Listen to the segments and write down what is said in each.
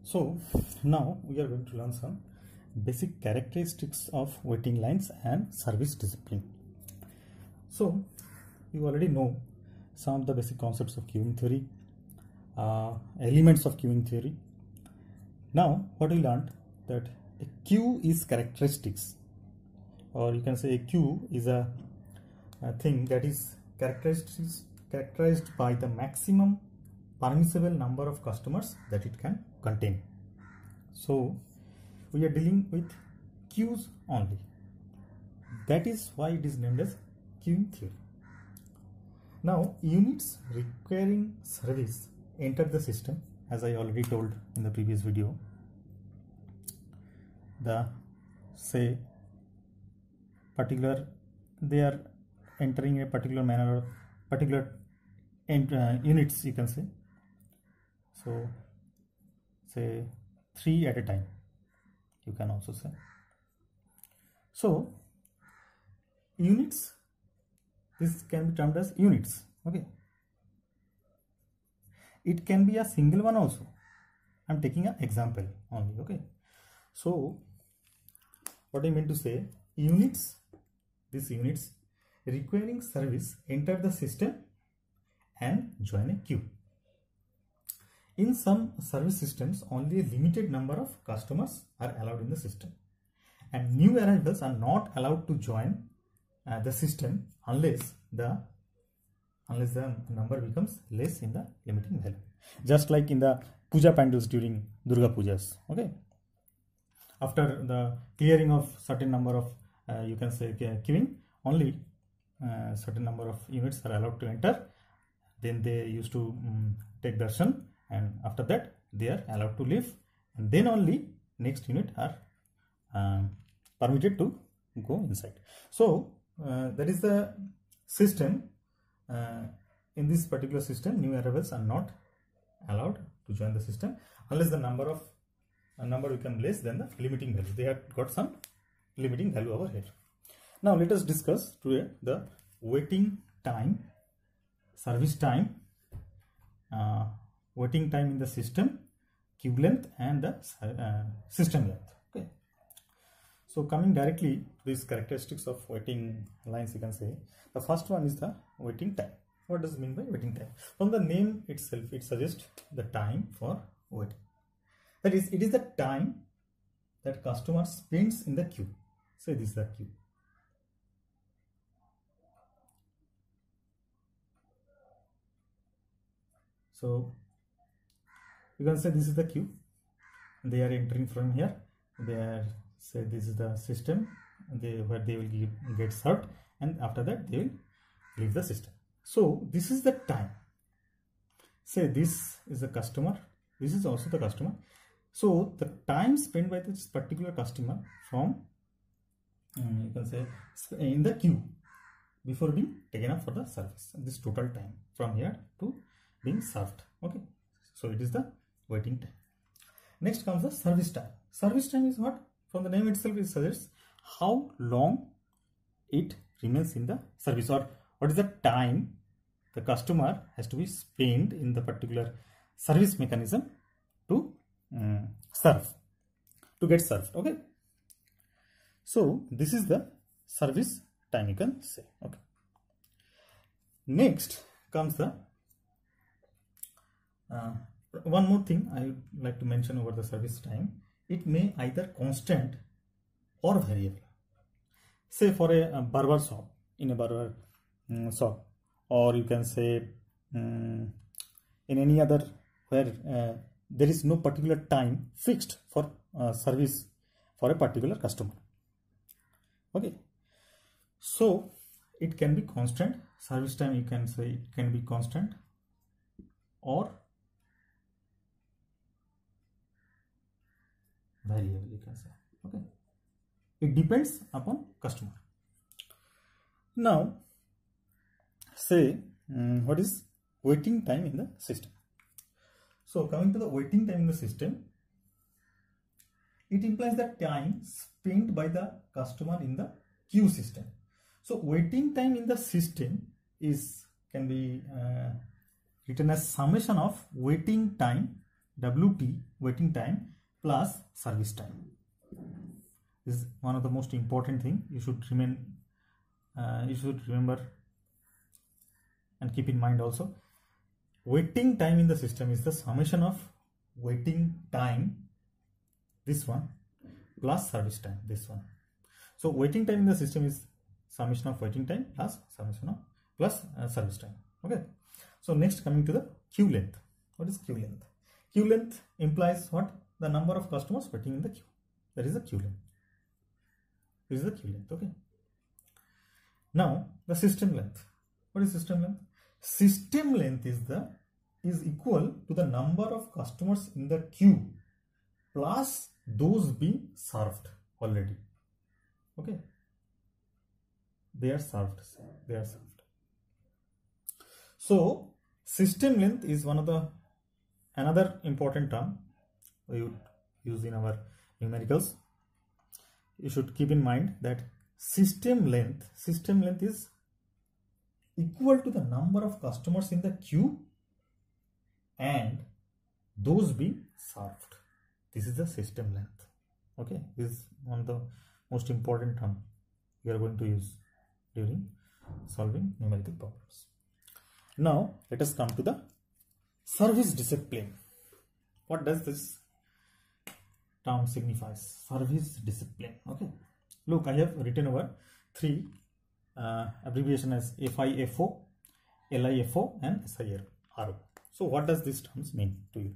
So now we are going to learn some basic characteristics of waiting lines and service discipline. So you already know some of the basic concepts of queuing theory, elements of queuing theory. Now what we learned, that a queue is characteristics, or you can say a queue is a thing that is characterized by the maximum permissible number of customers that it can contain. So we are dealing with queues only. That is why it is named as queuing theory. Now units requiring service enter the system, as I already told in the previous video. They are entering a particular manner, particular units, you can say. So say 3 at a time, you can also say. So units, this can be termed as units. Okay, it can be a single one also. I'm taking an example only. Okay, so what I meant to say, units, these units requiring service enter the system and join a queue. In some service systems, only a limited number of customers are allowed in the system, and new arrivals are not allowed to join the system unless the number becomes less in the limiting value. Just like in the puja pandals during Durga Pujas. Okay, after the clearing of certain number of you can say queuing, only certain number of units are allowed to enter. Then they used to take darshan, and after that they are allowed to leave, and then only next unit are permitted to go inside. So that is the system. In this particular system, new arrivals are not allowed to join the system unless the number become less than the limiting value. They have got some limiting value over here. Now let us discuss today the waiting time, service time, waiting time in the system, queue length, and the system length. Okay, so coming directly to these characteristics of waiting lines, you can say the first one is the waiting time. What does it mean by waiting time? From the name itself, it suggests the time for waiting. That is, it is the time that customer spends in the queue. Say this is the queue. So you can say this is the queue. They are entering from here. They are, say this is the system where they will get served, and after that they will leave the system. So this is the time. Say this is the customer. This is also the customer. So the time spent by this particular customer from you can say in the queue before being taken up for the service. This total time from here to being served. Okay, so it is the waiting time. Next comes the service time. Service time is what? From the name itself, it suggests how long it remains in the service, or what is the time the customer has to be spent in the particular service mechanism to get served. Okay, so this is the service time, you can say. Okay, next comes the one more thing I would like to mention over the service time. It may either constant or variable. Say for a barber shop, in a barber shop, or you can say in any other where there is no particular time fixed for service for a particular customer. Okay, so it can be constant. Service time, you can say it can be constant or variable, you can say. Okay, it depends upon customer. Now say what is waiting time in the system. So coming to the waiting time in the system, it implies the time spent by the customer in the queue system. So waiting time in the system can be written as summation of waiting time WT, waiting time, plus service time. This is one of the most important thing you should remember and keep in mind also. Waiting time in the system is the summation of waiting time, this one, plus service time, this one. So waiting time in the system is summation of waiting time plus summation of service time. Okay. So next, coming to the queue length. What is queue length? Queue length implies what? The number of customers waiting in the queue. That is the queue length. This is the queue length. Okay. Now the system length. What is system length? System length is equal to the number of customers in the queue plus those being served already. Okay. They are served. So system length is another important term we use in our numericals. You should keep in mind that system length is equal to the number of customers in the queue and those being served. This is the system length. Okay, this is one of the most important term we are going to use during solving numerical problems. Now let us come to the service discipline. What does this term signifies? Service discipline. Okay, look, I have written over three abbreviation as FIFO, LIFO and SIRO. So what does these terms mean to you?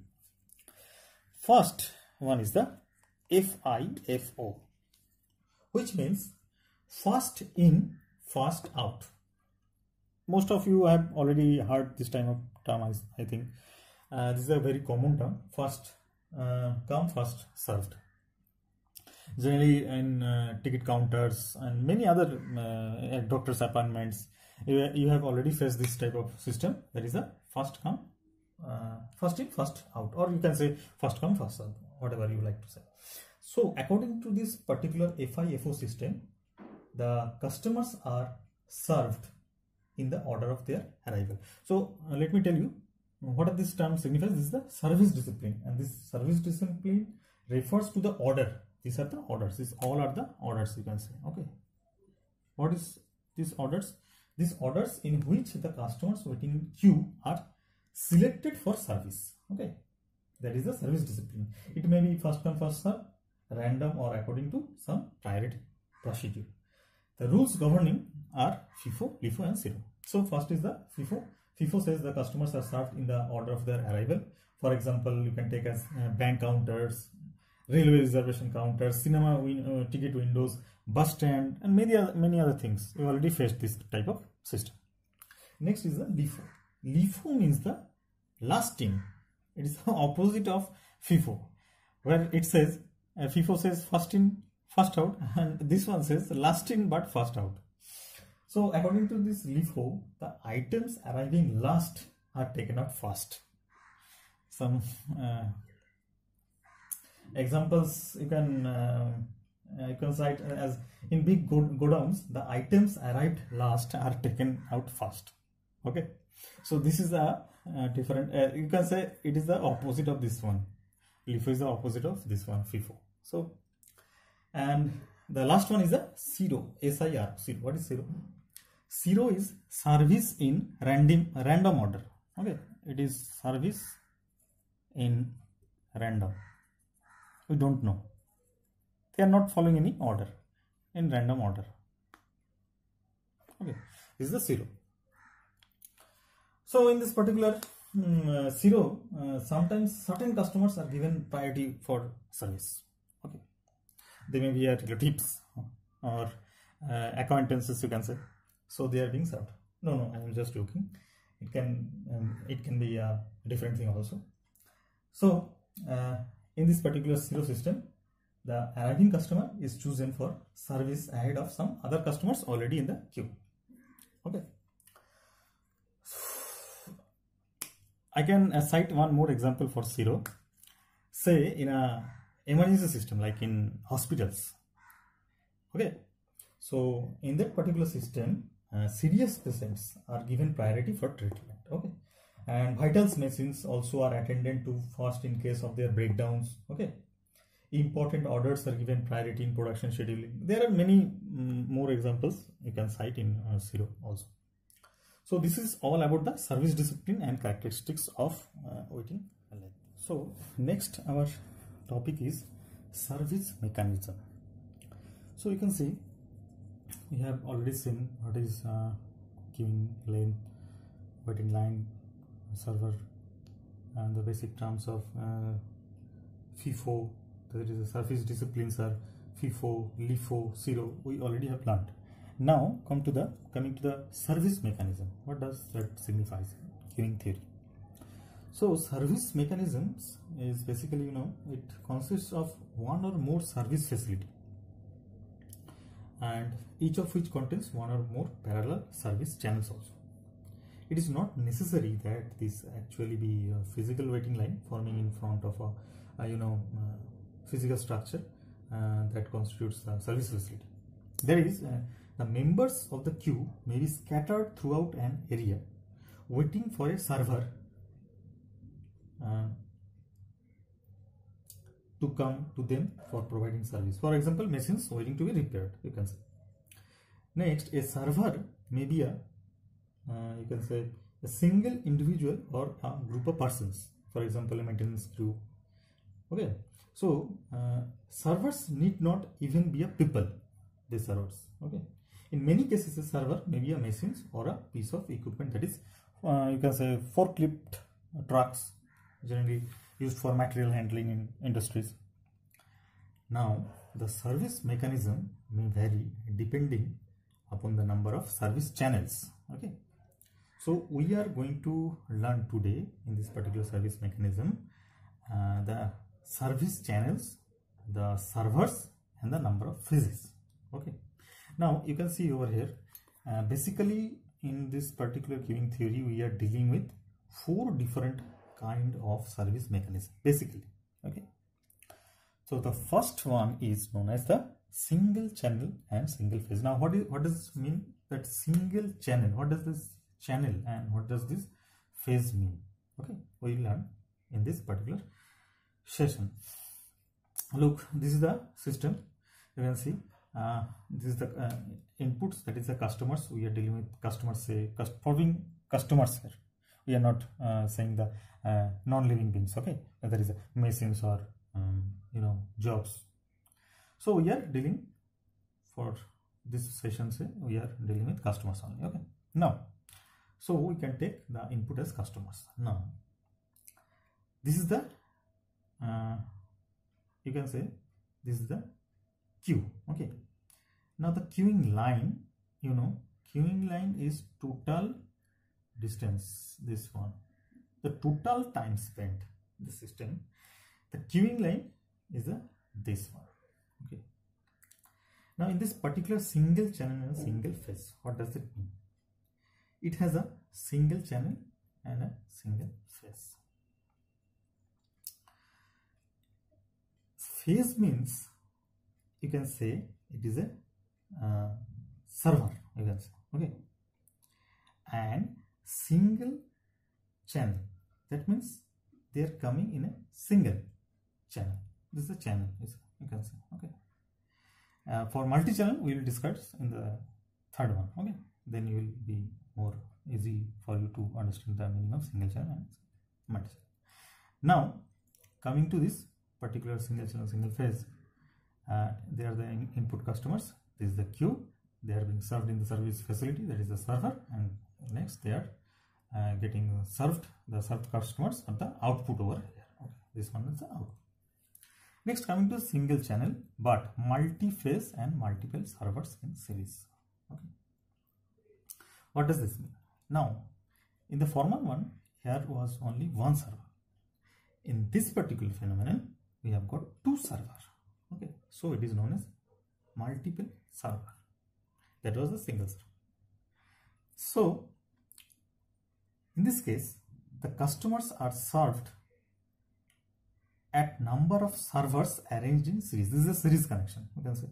First one is the FIFO, which means first in, first out. Most of you have already heard this type of term, I think. This is a very common term. First come, first served. Generally in ticket counters and many other doctor's appointments, you have already faced this type of system. That is a first come, first in, first out, or you can say first come, first served, whatever you like to say. So according to this particular FIFO system, the customers are served in the order of their arrival. So let me tell you what this term signifies. This is the service discipline, and this service discipline refers to the order. These are the orders. These all are the orders, you can say. Okay. What is these orders? These orders in which the customers waiting in queue are selected for service. Okay. That is the service discipline. It may be first come, first served, random, or according to some priority procedure. The rules governing are FIFO, LIFO and SIRO. So first is the FIFO. FIFO says the customers are served in the order of their arrival. For example, you can take as bank counters, railway reservation counters, cinema ticket windows, bus stand, and many other things. We already faced this type of system. Next is the LIFO. LIFO means the last in. It is the opposite of FIFO, where it says FIFO says first in, first out, and this one says last in but first out. So according to this LIFO, the items arriving last are taken out first. Some examples you can cite as in big godowns, the items arrived last are taken out first. Okay, so this is a different, you can say it is the opposite of this one. LIFO is the opposite of this one, FIFO. So, and the last one is a SIRO, SIRO. What is SIRO? SIRO is service in random order. Okay, it is service in random. We don't know. They are not following any order, in random order. Okay, this is the SIRO. So in this particular SIRO, sometimes certain customers are given priority for service. Okay, they may be relatives or acquaintances, you can say. So they are being served. No, I am just joking. It can be a different thing also. So in this particular SIRO system, the arriving customer is chosen for service ahead of some other customers already in the queue. Okay. I can cite one more example for SIRO. Say in a emergency system like in hospitals. Okay. So in that particular system, serious patients are given priority for treatment. Okay. And vitals machines also are attended to first in case of their breakdowns. Okay, important orders are given priority in production scheduling. There are many more examples you can cite in Zero also. So this is all about the service discipline and characteristics of waiting line. So next our topic is service mechanism. So you can see we have already seen what is queuing lane, waiting line, server, and the basic terms of FIFO. There is a service disciplines are FIFO, LIFO, Zero. We already have learned. Now coming to the service mechanism. What does that signify? Queuing theory. So service mechanisms is basically, it consists of one or more service facility, and each of which contains one or more parallel service channels also. It is not necessary that this actually be a physical waiting line forming in front of a physical structure that constitutes the service facility. There is the members of the queue may be scattered throughout an area waiting for a server to come to them for providing service. For example, machines waiting to be repaired, you can say. Next, a server may be a single individual or a group of persons. For example, a maintenance crew. Okay, so servers need not even be a people. These servers. Okay, in many cases, a server may be a machine or a piece of equipment, that is, you can say forklift trucks, generally used for material handling in industries. Now, the service mechanism may vary depending upon the number of service channels. Okay, so we are going to learn today in this particular service mechanism the service channels, the servers, and the number of phases. Okay, now you can see over here, basically in this particular queuing theory we are dealing with 4 different kind of service mechanism basically. Okay, so the first one is known as the single channel and single phase. Now what does it mean that single channel? What does this channel and what does this phase mean? Okay, we will learn in this particular session. Look, this is the system. You can see this is the inputs, that is the customers. We are dealing with customers, say following customers here. We are not saying the non-living beings. Okay, there is a machines or jobs. So we are dealing, for this session, say we are dealing with customers only. Okay, now so we can take the input as customers. Now this is the you can say this is the queue. Okay, now the queuing line, queuing line is total distance, this one, the total time spent in the system. The queuing line is this one. Okay, now in this particular single channel and single phase, what does it mean? It has a single channel and a single phase. Phase means, you can say it is a server, you can say. Okay, and single channel, that means they are coming in a single channel. This is a channel, you can say. Okay, for multi-channel we will discuss in the third one. Okay, then you will be more easy for you to understand the meaning of single channel and multi-channel. Now coming to this particular single channel single phase, they are the input customers. This is the queue. They are being served in the service facility, that is the server, and next they are getting served, the served customers are the output over here. Okay, this one is the output. Next, coming to single channel but multi-phase and multiple servers in series. Okay, what does this mean? Now in the former one, here was only one server. In this particular phenomenon we have got 2 servers. Okay, so it is known as multiple server. That was the single server. So in this case, the customers are served at number of servers arranged in series. This is a series connection, you can say,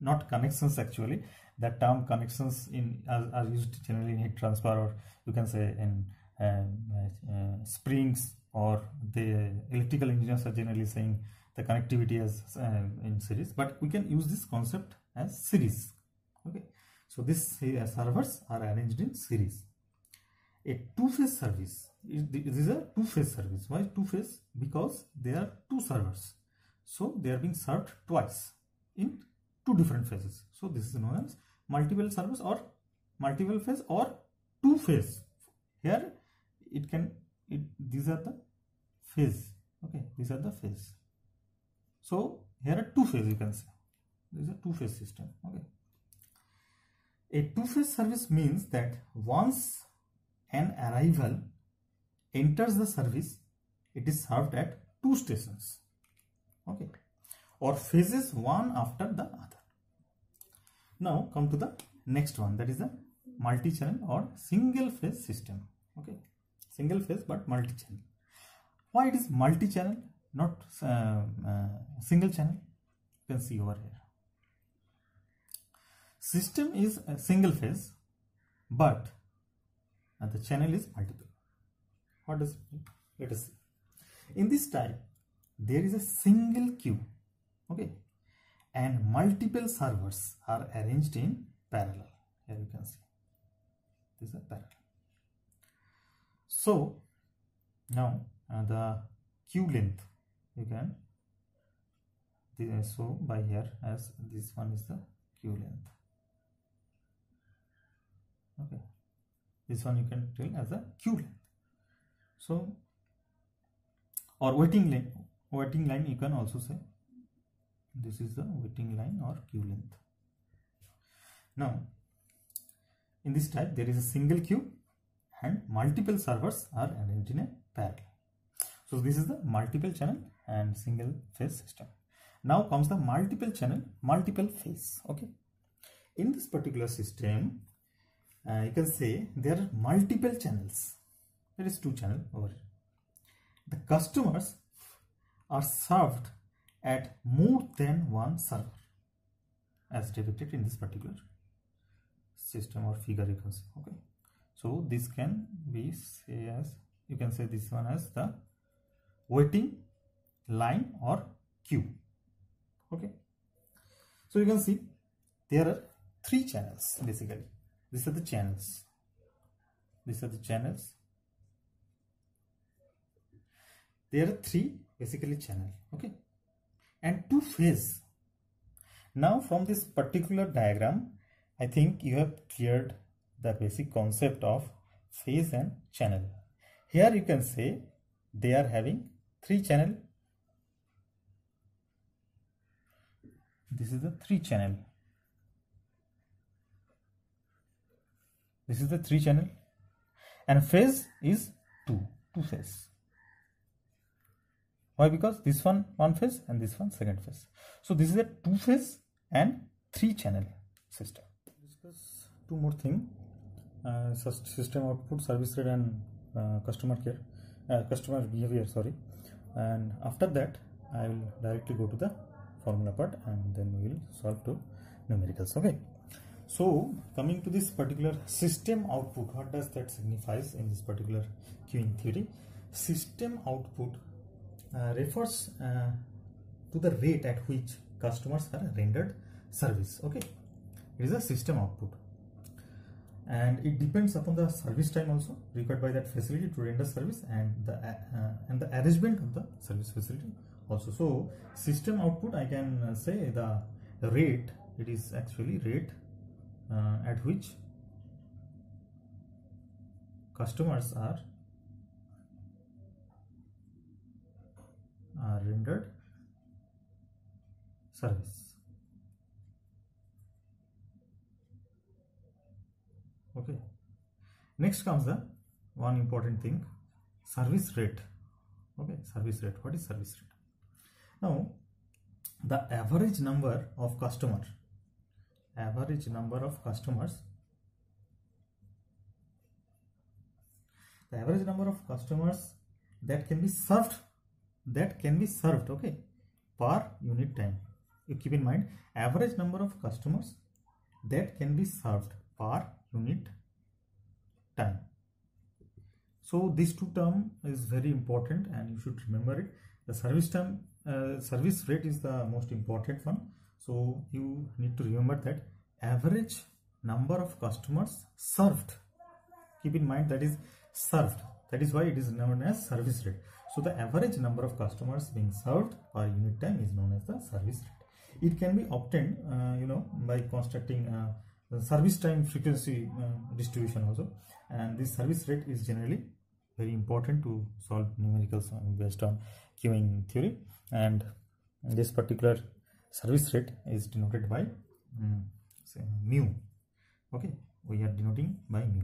not connections actually. That term connections are used generally in heat transfer, or you can say in springs, or the electrical engineers are generally saying the connectivity as in series, but we can use this concept as series. Okay, so these servers are arranged in series. A two-phase service, this is a two-phase service. Why two-phase? Because there are two servers, so they are being served twice in two different phases. So this is known as multiple servers or multiple phase or two phase. Here these are the phase. Okay, these are the phase. So here are two phase, you can say. This is a two phase system. Okay, a two phase service means that once an arrival enters the service, it is served at two stations. Okay, or phases one after the other. Now come to the next one, that is the multi-channel or single phase system. Okay, single phase but multi-channel. Why it is multi-channel, not single channel? You can see over here. System is a single phase, but the channel is multiple. What does it mean? Let us see. In this type, there is a single queue. Okay, and multiple servers are arranged in parallel. Here you can see this is a parallel. So now the queue length you can so by here as this one is the queue length. Okay, this one you can tell as a queue length. So, or waiting line you can also say. This is the waiting line or queue length. Now in this type there is a single queue and multiple servers are arranged in a parallel. So this is the multiple channel and single phase system. Now comes the multiple channel, multiple phase. Okay, in this particular system you can say there are multiple channels. There is two channels over here. The customers are served at more than one server as depicted in this particular system or figure, you can say. Okay, so this can be say as, you can say this one as the waiting line or queue. Okay, so you can see there are three channels basically. These are the channels. These are the channels. There are three basically channel. Okay, and two phase. Now from this particular diagram, I think you have cleared the basic concept of phase and channel. Here you can say they are having three channel. This is the three channel. This is the three channel, and phase is two phase. Why? Because this one phase and this one second phase. So this is a two phase and three channel system. Discuss two more things: system output, service rate, and customer behavior. Sorry, and after that I will directly go to the formula part, and then we will solve two numericals. Okay. So coming to this particular system output, what does that signifies in this particular queuing theory? System output refers to the rate at which customers are rendered service. Okay, it is a system output, and it depends upon the service time also required by that facility to render service, and the arrangement of the service facility also. So system output, I can say the rate, it is actually rate at which customers are rendered service. Okay, next comes the one important thing, service rate. Okay, service rate. What is service rate? Now the average number of customers that can be served okay, per unit time. You keep in mind, average number of customers that can be served per unit time. So these two term is very important and you should remember it. The service time, service rate is the most important one. So you need to remember that average number of customers served. Keep in mind that is served. That is why it is known as service rate. So the average number of customers being served per unit time is known as the service rate. It can be obtained, by constructing the service time frequency distribution also. And this service rate is generally very important to solve numericals based on queuing theory. And this particular service rate is denoted by say mu. Okay, we are denoting by mu.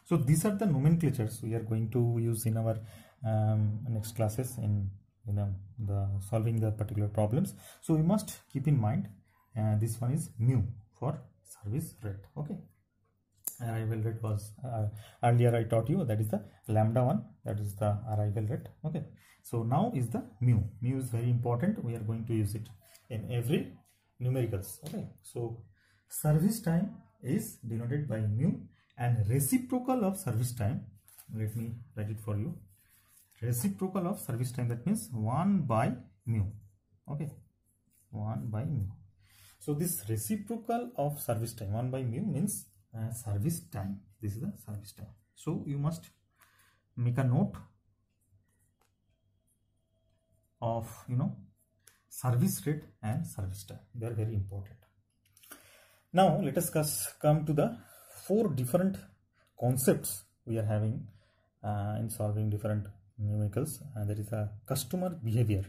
So these are the nomenclatures we are going to use in our next classes in the solving the particular problems. So we must keep in mind this one is mu for service rate. Okay, arrival rate was earlier I taught you, that is the lambda one, that is the arrival rate. Okay, so now is the mu. Mu is very important. We are going to use it in every numericals. Okay, so service time is denoted by mu, and reciprocal of service time, let me write it for you. Reciprocal of service time, that means 1 by mu. Okay, 1 by mu. So this reciprocal of service time 1 by mu means service time. This is the service time. So you must make a note of service rate and service time. They are very important. Now let us come to the 4 different concepts we are having in solving different numericals. There is a customer behavior.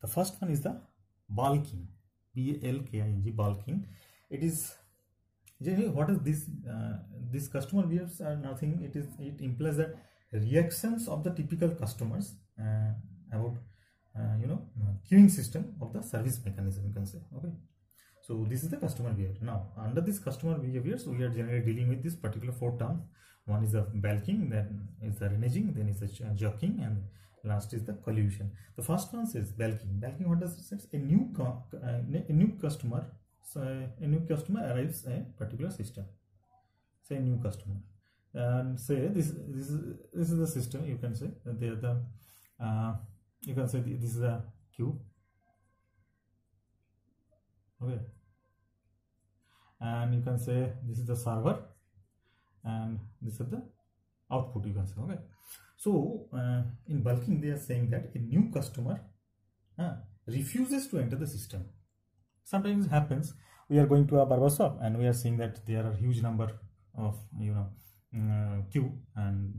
The first one is the bulking, B-A-L-K-I-N-G, bulking. It is generally, what is this? This customer behaviors are nothing. It implies that reactions of the typical customers about queuing system of the service mechanism, you can say. Okay, so this is the customer behavior. Now under this customer behaviors, we are generally dealing with this particular 4 terms. One is the bulking, then is the reneging, then is the jockeying, and last is the collusion. The first one says bulking. Bulking, what does it say? A new customer. So a new customer arrives a particular system. Say a new customer, and say this is the system. You can say that they are the you can say this is a queue. Okay, and you can say this is the server, and this is the output, you can say. Okay, so in bulking they are saying that a new customer refuses to enter the system. Sometimes it happens, we are going to a barber shop and we are seeing that there are huge number of queue, and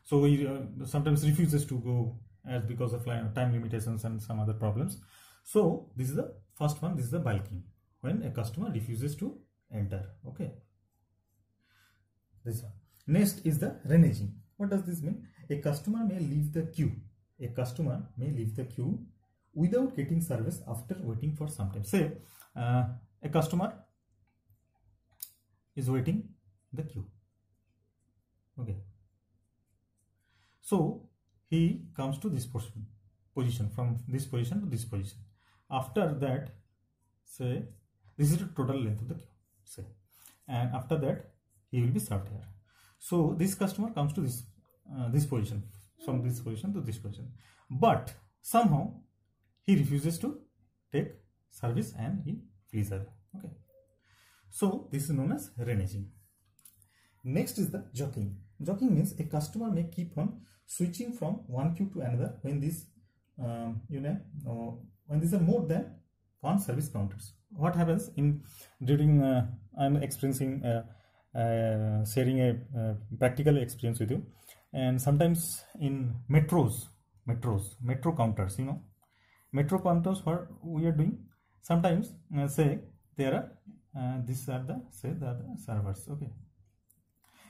so we sometimes refuses to go as because of time limitations and some other problems. So this is the first one. This is the bulking, when a customer refuses to enter. Okay, this one. Next is the reneging. What does this mean? A customer may leave the queue. A customer may leave the queue without getting service after waiting for some time. Say a customer is waiting in the queue. Okay, so he comes to this position, from this position to this position. After that, say this is the total length of the queue, say, and after that he will be served here. So this customer comes to this position, from this position to this position, but somehow he refuses to take service and he flees away. Okay, so this is known as reneging. Next is the jockeying. Jockeying means a customer may keep on switching from one queue to another when this when these are more than one service counters. What happens during I'm experiencing sharing a practical experience with you, and sometimes in metro counters, metro counters, what we are doing, sometimes say there are these are the servers. Okay,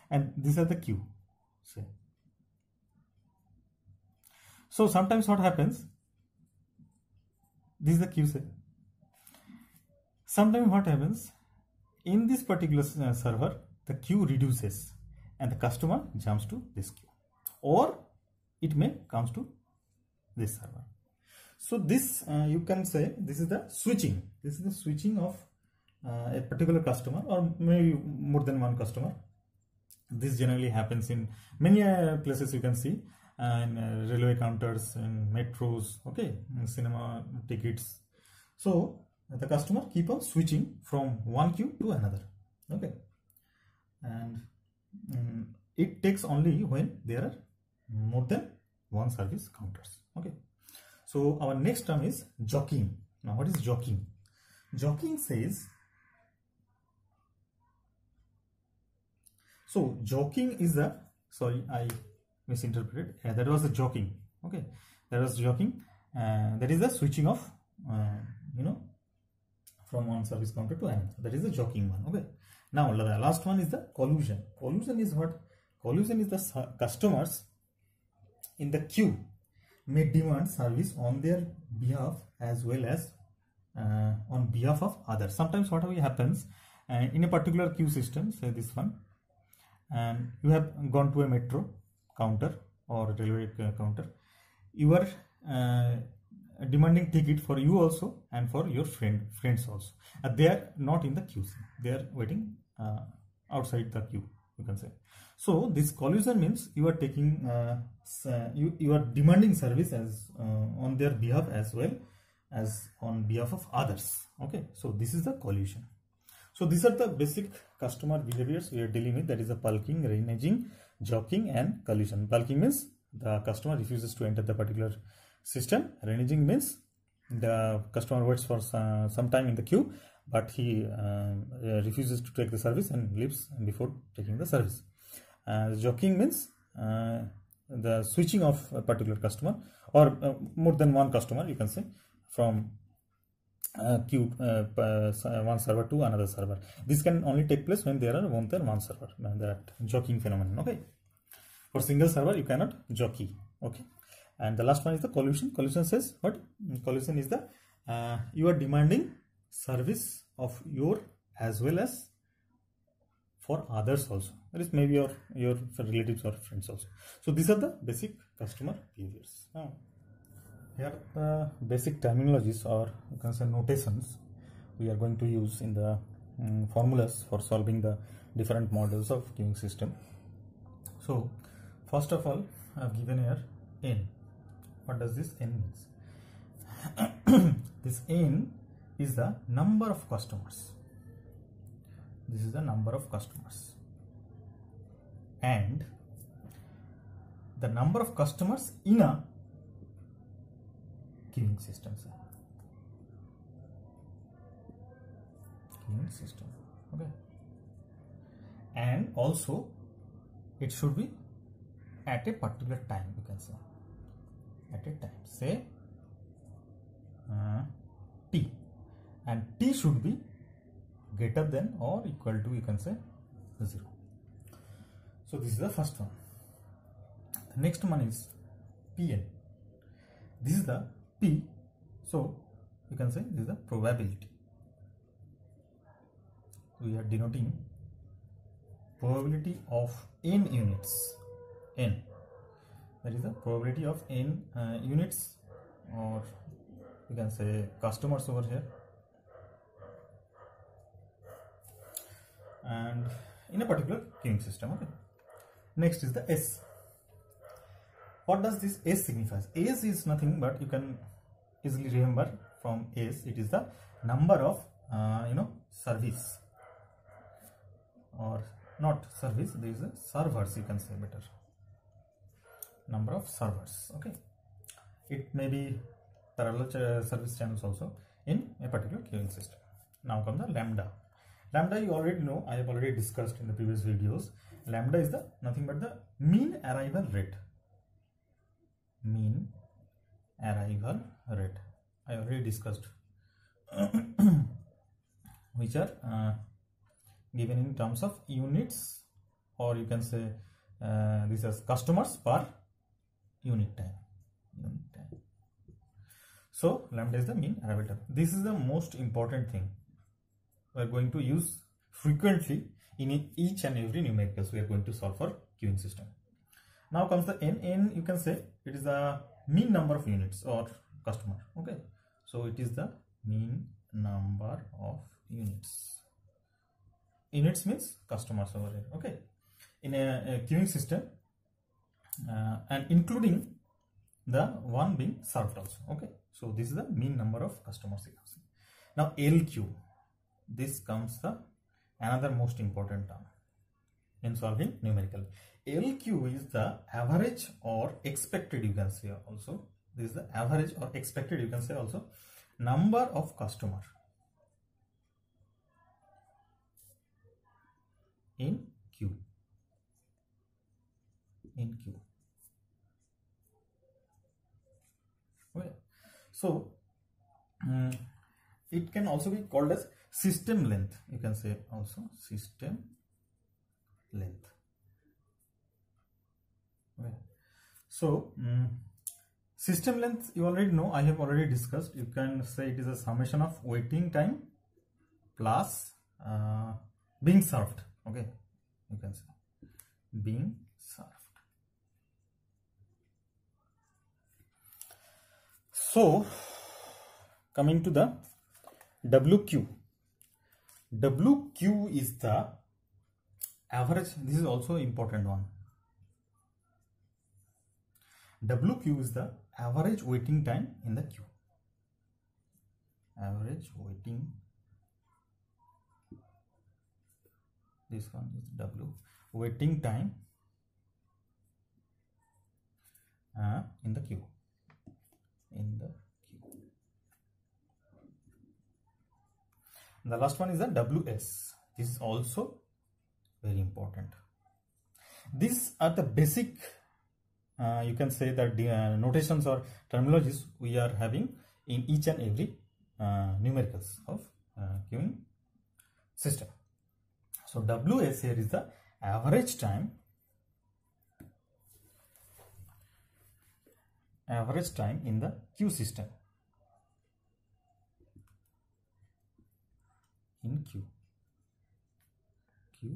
and these are the queue, say. So sometimes what happens, this is the queue, say. Sometimes what happens, in this particular server, the queue reduces and the customer jumps to this queue, or it may comes to this server. So this you can say this is the switching. This is the switching of a particular customer, or maybe more than one customer. This generally happens in many places. You can see in railway counters, in metros, okay, in cinema tickets. So the customer keep on switching from one queue to another, okay, and it takes only when there are more than one service counters, okay. So our next term is jockeying. Now what is jockeying? Jockeying says, so jockeying is the, sorry, I misinterpreted. That was the jockeying, okay. That was jockeying. That is the switching of, from one service counter to another. That is the jockeying one, okay. Now the last one is the collusion. Collusion is what? Collusion is the customers in the queue may demand service on their behalf as well as on behalf of others. Sometimes what happens in a particular queue system, say this one, and you have gone to a metro counter or railway counter, you are demanding ticket for you also and for your friends also. They are not in the queue, they are waiting outside the queue, you can say. So this collusion means you are taking you are demanding service as on their behalf as well as on behalf of others, okay. So this is the collusion. So these are the basic customer behaviors we are dealing with, that is the bulking, reneging, jockeying and collusion. Bulking means the customer refuses to enter the particular system. Reneging means the customer waits for some time in the queue, but he refuses to take the service and leaves before taking the service. Jockeying means the switching of a particular customer or more than one customer, you can say, from queue one server to another server. This can only take place when there are more than one server, that jockeying phenomenon, okay. For single server you cannot jockey, okay. And the last one is the collusion. Collusion says what? Collusion is the you are demanding service of your as well as for others also, that is maybe your relatives or friends also. So these are the basic customer behaviors. Now here the basic terminologies, or you can say notations, we are going to use in the formulas for solving the different models of queuing system. So first of all, I have given here n. What does this n means? This n is the number of customers. This is the number of customers, and the number of customers in a queuing system. Queuing system, okay. And also it should be at a particular time, you can say, at a time, say t, and t should be greater than or equal to, you can say, 0. So this is the first one. The next one is Pn. This is the P, so you can say this is the probability. We are denoting probability of n units. N, that is the probability of n units, or you can say customers over here. And in a particular queuing system, okay. Next is the S. What does this S signifies? S is nothing but, you can easily remember from S, it is the number of service, or not service, there is a servers, you can say better, number of servers, okay. It may be parallel service channels also in a particular queuing system. Now come the lambda. Lambda you already know, I have already discussed in the previous videos. Lambda is the nothing but the mean arrival rate. Mean arrival rate, I already discussed, which are given in terms of units, or you can say this as customers per unit time. So lambda is the mean arrival time. This is the most important thing we are going to use frequently in each and every numericals we are going to solve for queuing system. Now comes the n. N, you can say it is the mean number of units or customer, okay. So it is the mean number of units. Units means customers over here, okay. in a queuing system, and including the one being served also. Okay, so this is the mean number of customers. Now LQ, this comes the another most important term in solving numerical. LQ is the average or expected, you can say also. This is the average or expected, you can say also, number of customer in queue. Okay. So it can also be called as system length, you can say also system length. Okay. So system length, you already know, I have already discussed. You can say it is a summation of waiting time plus being served. Okay, you can say being served. So coming to the WQ. WQ is the average. This is also important one. WQ is the average waiting time in the queue. Average waiting. This one is W. Waiting time in the queue. The last one is the WS. This is also very important. These are the basic, you can say that the notations or terminologies we are having in each and every numericals of queuing system. So WS here is the average time in the queue system. In queue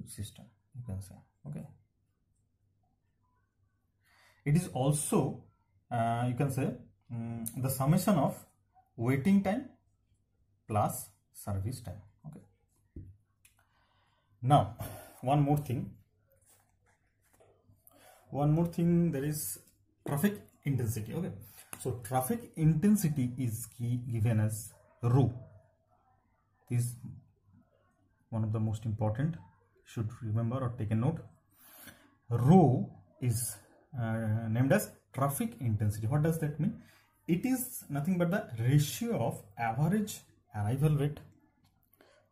system, you can say. Okay, it is also you can say the summation of waiting time plus service time. Okay, now one more thing, there is traffic intensity. Okay, so traffic intensity is given as rho. This is one of the most important, should remember or take a note. Rho is named as traffic intensity. What does that mean? It is nothing but the ratio of average arrival rate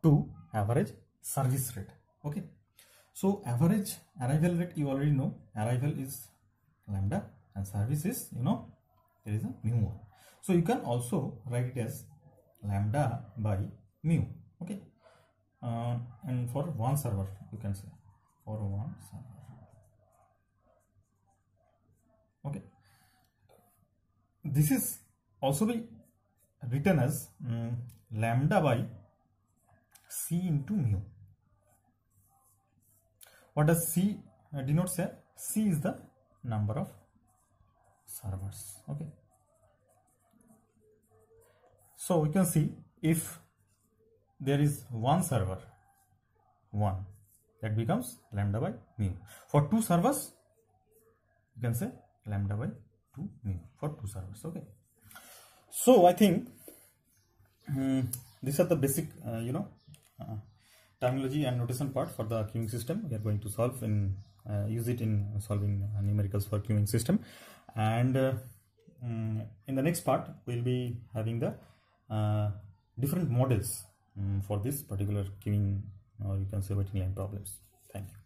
to average service rate. Okay, so average arrival rate, you already know, arrival is lambda and service is, you know, there is a mu. So you can also write it as lambda by mu. Okay, and for one server, you can say for one server. Okay, this is also be written as lambda by C into mu. What does C denote here? C is the number of servers. Okay, so we can see if there is one server, one, that becomes lambda by mu. For two servers, you can say lambda by 2 mu for two servers. Okay, so I think these are the basic terminology and notation part for the queuing system. We are going to solve in use it in solving numericals for queuing system, and in the next part we'll be having the different models for this particular queuing, or you can say waiting line problems. Thank you.